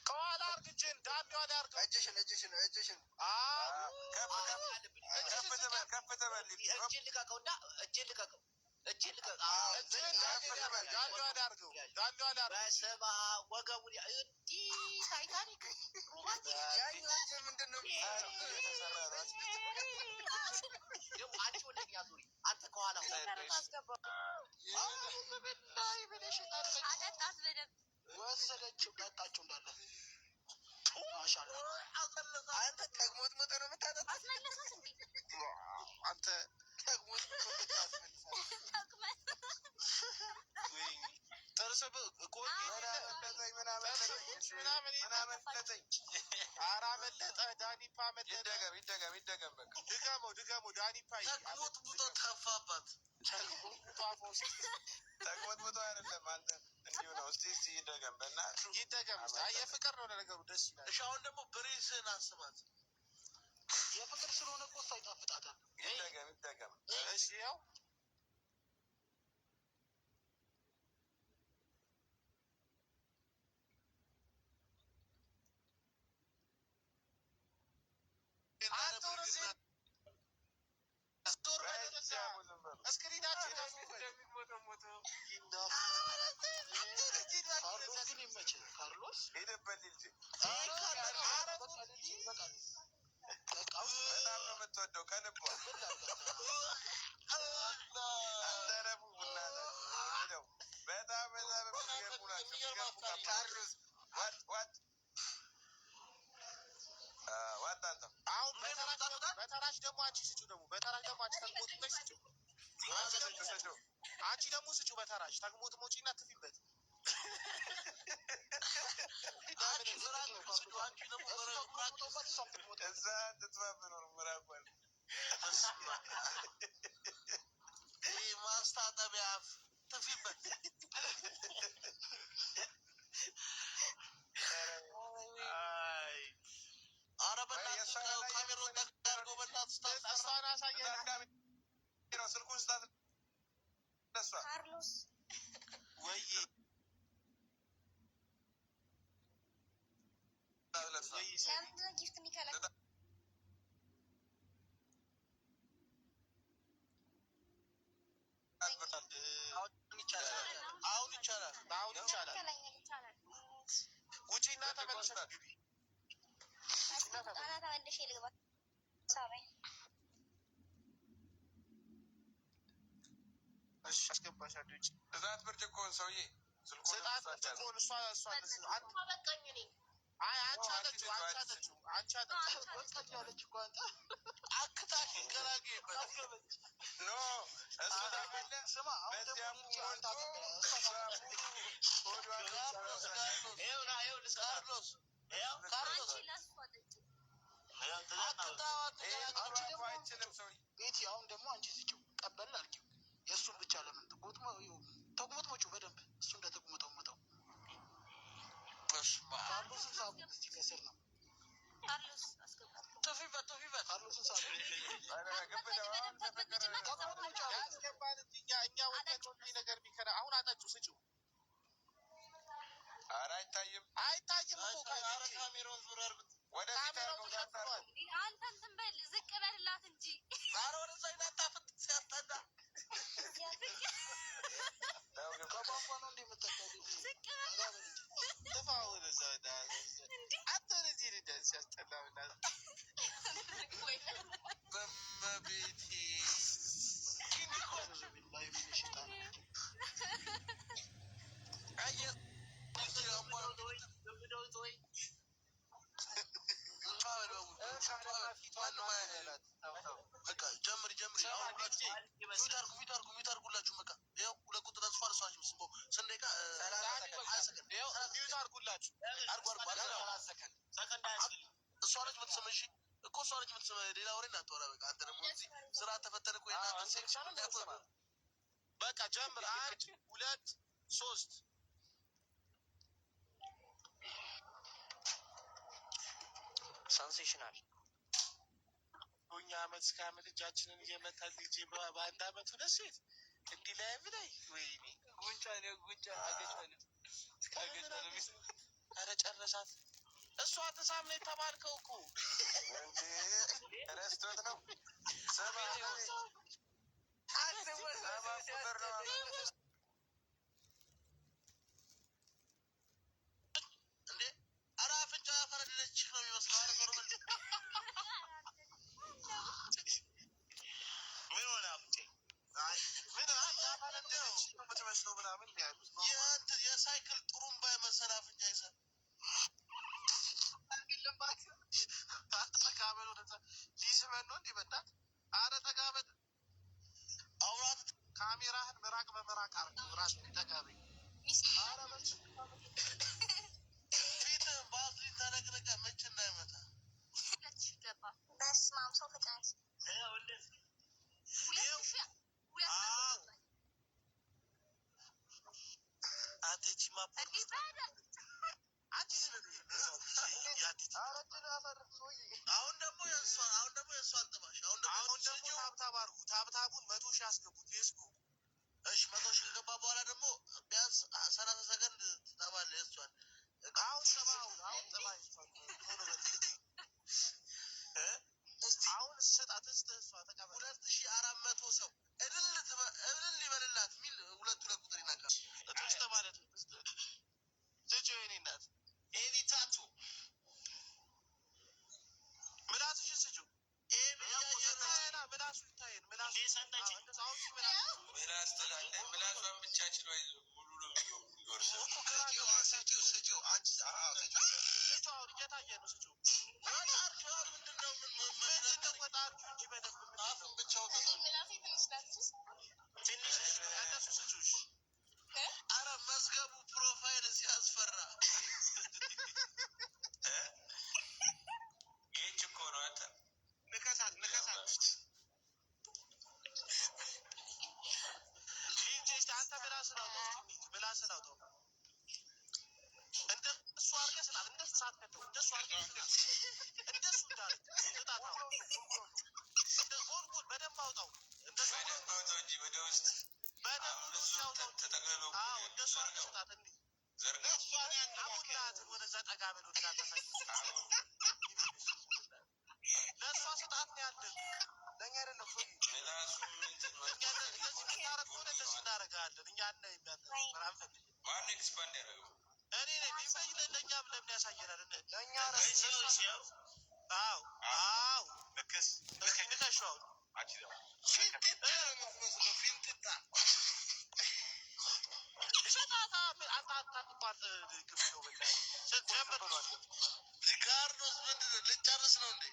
ከኋላ አርግችን ዳንዷን ያርግ እጅሽን እጅን ልቀቀውና እጅን ልቀቀው በስመ አብ ወገቡን እንዲህ ታይታኒክ ሮማንቲክ ምንድን ነው ደግሞ አንቺ ወደኛ ዙሪ አንተ ከኋላ ወሰደችው ጠጣችው እንዳለ ማሻአላ አንተ ጠግሞት መጠ ነው የምታጠጣ አስመለሳት እንዴ አንተ ጠግሞት ጥርስብ ቆይ ምናምን ኧረ አመለጠ ዳኒፓ አመለጠ ይደገም በቃ ድገመው ዳኒፓ ጠግሞት ሙቶ ተፋባት ጠግሞት ሙቶ አይደለም አንተ እንዲሁ ነው እስቲ ይደገም በእናትህ ይደገም የፍቅር ነው ለነገሩ ደስ ይላል እሺ አሁን ደግሞ ብሬስህን አስባት የፍቅር ስለሆነ እኮ እሷ ይጣፍጣታል ይደገም እሺ ያው ካርሎስ ሄደበት ልጅ በጣም ነው የምትወደው ከልቧ ተረቡ ቡና በጣም የሚገርሙ ናቸው ካርሎስ ዋጣንተ አሁን በተራሽ ደግሞ አንቺ ስጩ ደግሞ በተራሽ ደግሞ አንቺ ተግሞጥሞች ስጩ አንቺ ደግሞ ስጩ በተራሽ ተግሞጥሞች እና ትፊበት እዛ ትትባብኖር ምራቋል ማስታጠቢያ ትፊበት ኧረ በእናትህ ካሜሮን አድርገው በእናትህ እሷን አሳየን ስልኩን ስጣት ለእሷ ካርሎስ ወይ ለምንድነው ጊፍት የሚከለክለው? አሁን ይቻላል ውጪና ተመልሰሽ ግቢ ተመልሼ ልግባ ሳበኝ እሺ አስገባሻለሁ ውጪ እዛት ብርጭቆውን ሰውዬ ስጣት ብርጭቆውን እሷ በቃኝ እኔ አይ አንቺ አለችው ያለች እኮ አንተ አክታሽ ገራጌ ኖ እሱ ታበለ ስማ አሁን ደግሞ ቤቲ አሁን ደግሞ አንቺ ስጪው ቀበል አድርጊው የእሱን ብቻ ለምን ተጉመጥሞጪው በደንብ እሱ እንደተጉመጠመጠው ካርሎስን ሳቡ እስቲ ከስር ነው ቶፊበት ካርሎስን ሳቡ እኛ ወጣቸው ነገር ቢከራ አሁን አጣችሁ ስጪው ኧረ አይታይም እኮ ካሜራውን ዙረር ወደ አንተ እንትን በል ዝቅ በልላት እንጂ ኧረ ወደዛ ይናጣፍጥ ሲያስጠላ ከቧንቧ ነው እንደ የምጠቀው ዝቅ በል ጥፋ ወደዛ አንተ ወደዚህ ልዳ ሲያስጠላ በመቤቴ ግን እኮ ላይ ሚሽታ አየ ጀምሪ ሚት አርጉላችሁ ጀምር። 1 2 3 ሳንሴሽናል እኛ አመት እስከ አመት እጃችንን እየመታን ልጅ በአንድ አመት ሁለት ሴት እንዲህ ላይ ብላይ ወይኔ ጉንጫ ኧረ ጨረሳት። እሷ ተሳምነ የተባልከው እኮ ረስቶት ነው። እንዴ ኧረ አፍንጫ ያፈረደች ነው የሚመስለው። ምን ሆነ አፍንጫ የምትመስለው ምናምን የሳይክል ጥሩምባ የመሰለ አፍንጫ ይሰል ተጋበል ወደዛ ሊስበን ነው እንዲህ በናት። አረ ተጋበል አውራት ካሜራህን ምራቅ በምራቅ አርግ ራስ ተጋበኝ። ፊትህን ባዝሊን ተረግረቀ መች እንዳይመታ በስማም ሰው ፍጥነት አሁን ደግሞ የእሷን ጥባሽ አሁን ደግሞ ታብታቡን 100 ሺህ ያስገቡት ፌስቡ። እሺ 100 ሺህ ከገባ በኋላ ደግሞ ቢያንስ 30 ሰከንድ ትጠባለህ የእሷን። አሁን ጥባ አሁን ስጣት እሷ ተቀበል። 2400 ሰው እልል ይበልላት የሚል 2 ቁጥር ይናገራል። እቶች ማለት ስጭ የኔ እናት ኤዲታቱ ምላስሽን ስጭው። ምላሱ ይታየን። ምላሷን ብቻ ችሎ ሙሉ ነው የሚወርሰው። እየታየ ነው። ስጭው አረ መዝገቡ ፕሮፋይል ሲያስፈራ ይህች እኮ ነው። አንተ ንከሳት አንተ ምላስን አውጣው። እንደሱ አድርገህ ስጣት። እንደሱ ሳትከተው እንደሱ አድርገህ እንደሱ እንዳለ ስጣት። ጎልጉል በደንብ አውጣው። እንደሱ እንጂ ወደ ውስጥ በደንብ አውጣው። እንደሱ አድርገህ ስጣት። እንዲህ አቡናትን ወደዛ ጠጋ በል ወደዛ ተሳይ ለእሷ ስጣት ነው ያለን። ለእኛ አይደለም ሰው እንደዚህ ምናረግ ሆነ እንደዚህ እናረጋለን። እኛ ና የሚያጠራምፈልግ ማን ኤክስፓንድ ያደረገው እኔ ነኝ። ቢፈይ ለእኛ ለምን ያሳየናል? ለእኛ አዎ ልክስ ንከሸው ፊንጥጣ ፊንጥጣ ሸጣታ አታትቋት ክፍል ነው በላ ስትጀምር ጋርዶስ ምንድን ነው ልጨርስ ነው እንዴ?